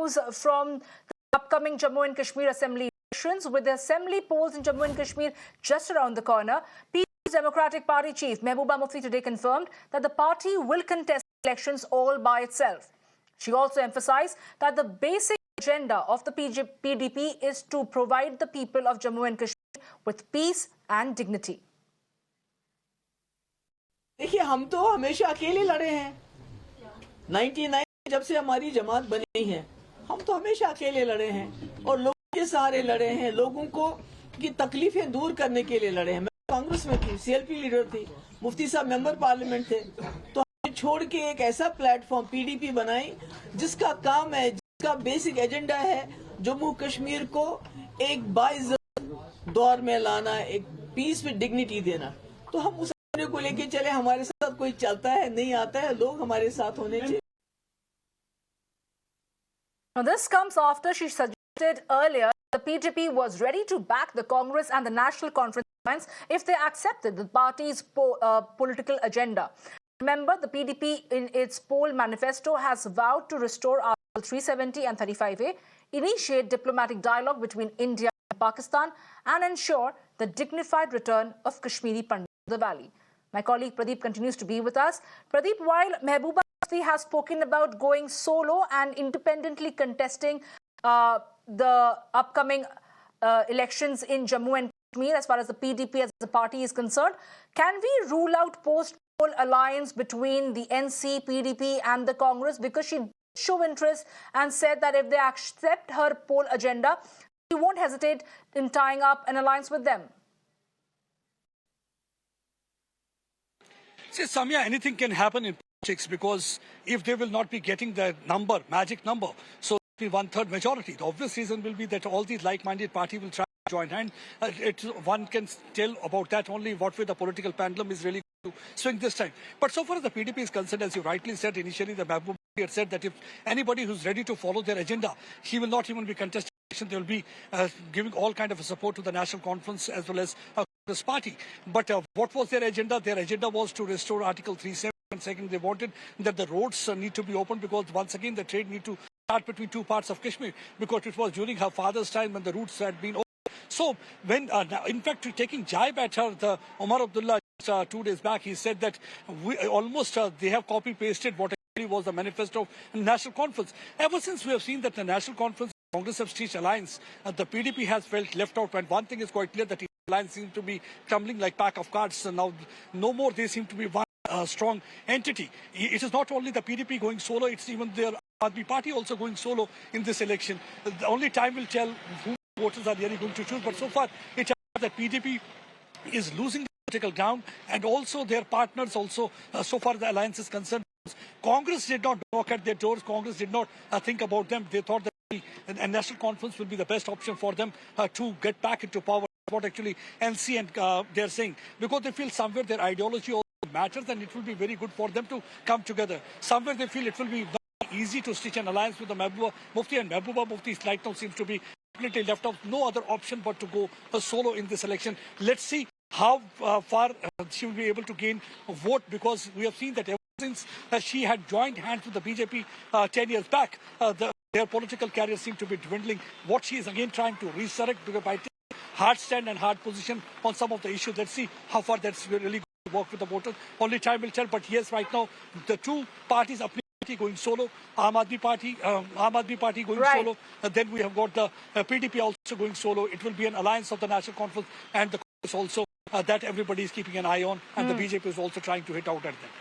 news from the upcoming Jammu and Kashmir Assembly elections. With the Assembly polls in Jammu and Kashmir just around the corner, People's Democratic Party chief Mehbooba Mufti today confirmed that the party will contest elections all by itself. She also emphasized that the basic agenda of the PDP is to provide the people of Jammu and Kashmir with peace and dignity. देखिए, हम तो हमेशा अकेले लड़े हैं। 99 जब से हमारी जमात बनी है, हम तो हमेशा अकेले लड़े हैं और लोगों के सहारे लड़े हैं, लोगों को की तकलीफें दूर करने के लिए लड़े हैं। मैं कांग्रेस में थी, सीएलपी लीडर थी, मुफ्ती साहब मेंबर पार्लियामेंट थे, तो हमने छोड़ के एक ऐसा प्लेटफॉर्म पीडीपी बनाई जिसका काम है, जिसका बेसिक एजेंडा है जम्मू कश्मीर को एक बाइज्जत दौर में लाना, एक पीस में डिग्निटी देना। तो हम उस को लेके चले, हमारे साथ कोई चलता है नहीं आता है, लोग हमारे साथ होने चाहिए। Now this comes after she suggested earlier the PDP was ready to back the Congress and the National Conference Alliance if they accepted the party's political agenda. Remember, the PDP in its poll manifesto has vowed to restore Article 370 and 35A, initiate diplomatic dialogue between India and Pakistan, and ensure the dignified return of Kashmiri Pandits to the valley. My colleague Pradeep continues to be with us. Pradeep, while Mehbooba Mufti has spoken about going solo and independently contesting the upcoming elections in Jammu and Kashmir, as far as the PDP as a party is concerned, can we rule out post-poll alliance between the NC, PDP and the Congress? Because she showed interest and said that if they accept her poll agenda, she won't hesitate in tying up an alliance with them. See, Samia, anything can happen in politics because if they will not be getting the number, magic number, so it will be 1/3 majority. The obvious reason will be that all these like-minded parties will try to join hand. One can tell about that only what way the political pendulum is really going to swing this time. But so far as the PDP is concerned, as you rightly said initially, the Mehbooba had said that if anybody who's ready to follow their agenda, he will not even be contesting. They will be giving all kind of support to the National Conference as well as this party. But what was their agenda? Their agenda was to restore Article 370. And second, they wanted that the roads need to be open because once again the trade need to start between two parts of Kashmir because it was during her father's time when the routes had been open. So when, in fact, taking jibe at her, the Omar Abdullah 2 days back, he said that they have copy-pasted what actually was the manifesto of the National Conference. Ever since we have seen that the National Conference Congress have stitched alliance, the PDP has felt left out. And one thing is quite clear, that the alliance seems to be crumbling like pack of cards. So now, no more they seem to be one strong entity. It is not only the PDP going solo, it's even their Aadmi party also going solo in this election. The only time will tell who voters are really going to choose. But so far, it appears that PDP is losing the political ground, and also their partners also, so far the alliance is concerned. Congress did not knock at their doors. Congress did not think about them. They thought that a national conference will be the best option for them to get back into power. What actually NC and they're saying, because they feel somewhere their ideology also matters and it will be very good for them to come together. Somewhere they feel it will be very easy to stitch an alliance with the Mehbooba Mufti, and Mehbooba Mufti right now seems to be completely left out. No other option but to go solo in this election. Let's see how far she will be able to gain a vote, because we have seen that ever since she had joined hands with the BJP 10 years back, their political career seemed to be dwindling. What she is again trying to resurrect by taking hard stand and hard position on some of the issues. Let's see how far that's really going to work with the voters. Only time will tell. But yes, right now, the two parties, Apni Party going solo, Aam Aadmi Party going solo. Then we have got the PDP also going solo. It will be an alliance of the National Conference and the Congress also that everybody is keeping an eye on. And the BJP is also trying to hit out at them.